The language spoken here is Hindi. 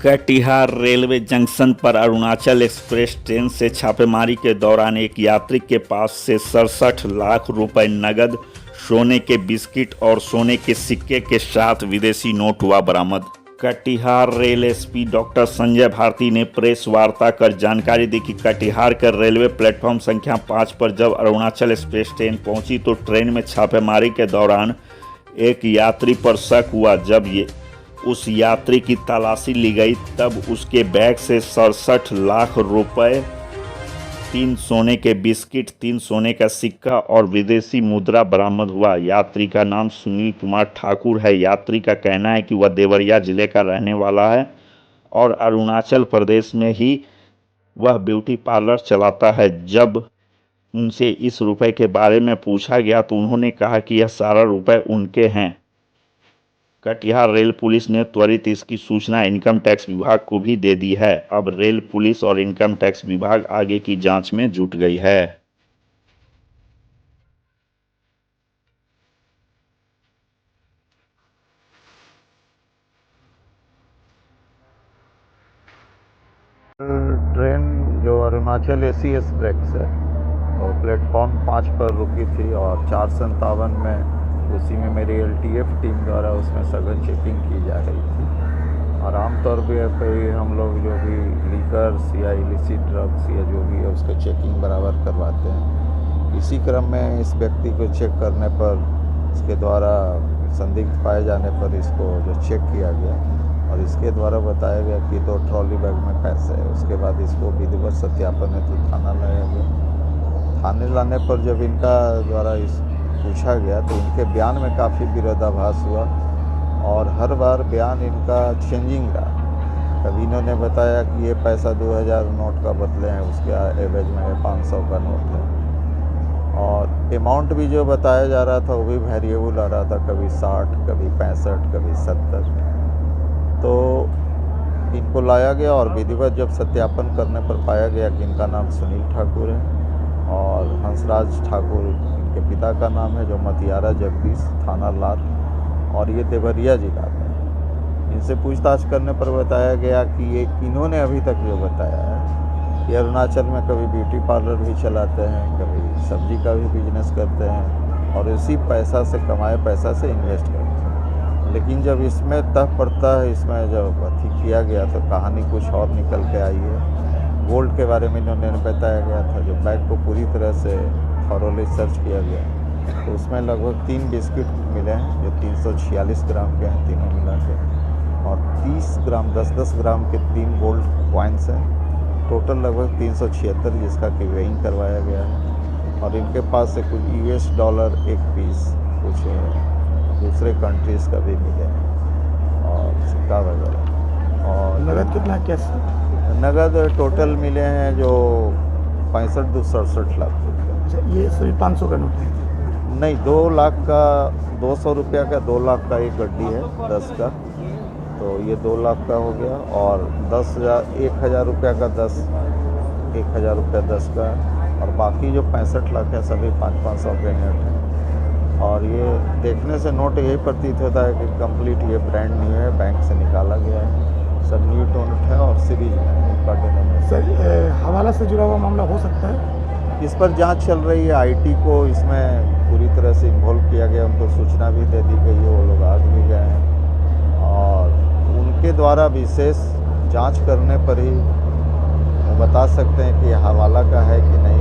कटिहार रेलवे जंक्शन पर अरुणाचल एक्सप्रेस ट्रेन से छापेमारी के दौरान एक यात्री के पास से 67 लाख रुपए नगद, सोने के बिस्किट और सोने के सिक्के के साथ विदेशी नोट हुआ बरामद। Katihar rail SP doctor Sanjay Bharti ने प्रेस वार्ता कर जानकारी दी कि कटिहार के रेलवे प्लेटफॉर्म संख्या 5 पर जब अरुणाचल एक्सप्रेस ट्रेन पहुंची तो ट्रेन में छापेमारी के दौरान एक यात्री पर शक हुआ। जब उस यात्री की तलाशी ली गई तब उसके बैग से 67 लाख रुपए, 3 सोने के बिस्किट, 3 सोने का सिक्का और विदेशी मुद्रा बरामद हुआ। यात्री का नाम सुनील कुमार ठाकुर है। यात्री का कहना है कि वह देवरिया जिले का रहने वाला है और अरुणाचल प्रदेश में ही वह ब्यूटी पार्लर चलाता है। जब उनसे इस रुपए के बारे में पूछा गया तो उन्होंने कहा कि यह सारा रुपए उनके हैं। कटिहार रेल पुलिस ने त्वरित इसकी सूचना इनकम टैक्स विभाग को भी दे दी है। अब रेल पुलिस और इनकम टैक्स विभाग आगे की जांच में जुट गई है। ट्रेन जो अरुणाचल एसी एक्सप्रेस है वो प्लेटफॉर्म 5 पर रुकी थी और 4:57 में उसी में मेरी एलटीएफ टीम द्वारा उसमें सघन चेकिंग की जा रही थी। और आमतौर पे हम लोग जो भी लीकर्स या इलिसिट ड्रग्स या जो भी है उसका चेकिंग बराबर करवाते हैं। इसी क्रम में इस व्यक्ति को चेक करने पर इसके द्वारा संदिग्ध पाए जाने पर इसको जो चेक किया गया और इसके द्वारा बताया गया कि 2 ट्रॉली बैग में पैसे है। उसके बाद इसको विधिवत सत्यापन है तो थाना लाया गया। थाने लाने पर जब इनका द्वारा पूछा गया तो इनके बयान में काफ़ी विरोधाभास हुआ और हर बार बयान इनका चेंजिंग रहा। कभी इन्होंने बताया कि ये पैसा 2000 नोट का बदले हैं, उसके एवज में 500 का नोट है और अमाउंट भी जो बताया जा रहा था वो भी वेरिएबल आ रहा था, कभी 60, कभी 65, कभी 70। तो इनको लाया गया और विधिवत जब सत्यापन करने पर पाया गया कि इनका नाम सुनील ठाकुर है और हंसराज ठाकुर इनके पिता का नाम है, जो मतियारा जगदीश, थाना लार, और ये देवरिया जिला में। इनसे पूछताछ करने पर बताया गया कि ये इन्होंने अभी तक जो बताया है कि अरुणाचल में कभी ब्यूटी पार्लर भी चलाते हैं, कभी सब्जी का भी बिजनेस करते हैं और इसी पैसा से कमाए पैसा से इन्वेस्ट करते हैं। लेकिन जब इसमें तह पड़ता है, इसमें जब अथी किया गया तो कहानी कुछ और निकल के आई है। गोल्ड के बारे में इन्होंने बताया गया था। जो बैग को पूरी तरह से थॉरोली सर्च किया गया तो उसमें लगभग 3 बिस्किट मिले हैं जो 346 ग्राम के हैं तीनों मिला के, और 30 ग्राम 10-10 ग्राम के 3 गोल्ड कॉइन्स हैं। टोटल लगभग 376 जिसका कि वेइंग करवाया गया है। और इनके पास से कुछ US डॉलर 1 पीस, कुछ दूसरे कंट्रीज़ का भी मिले हैं और सिक्का वगैरह। और नगद कितना कैसे? नगद टोटल मिले हैं जो 65-67 लाख रुपये। अच्छा, ये सिर्फ 500 का नोट है? नहीं, 2 लाख का, 200 रुपया का 2 लाख का एक गड्डी है 10 का, तो ये 2 लाख का हो गया। और 10,000 रुपया का 10, 1000 रुपया 10 का, और बाकी जो 65 लाख है सभी 500 के नोट हैं। और ये देखने से नोट यही प्रतीत होता है कि कंप्लीट ये ब्रांड न्यू है, बैंक से निकाला गया है, सब न्यू नोट है और सीरीज में सर हवाला से जुड़ा हुआ मामला हो सकता है? इस पर जांच चल रही है। आईटी को इसमें पूरी तरह से इन्वॉल्व किया गया, उनको सूचना भी दे दी गई है, वो लोग आज भी गए हैं और उनके द्वारा विशेष जांच करने पर ही वो बता सकते हैं कि हवाला का है कि नहीं।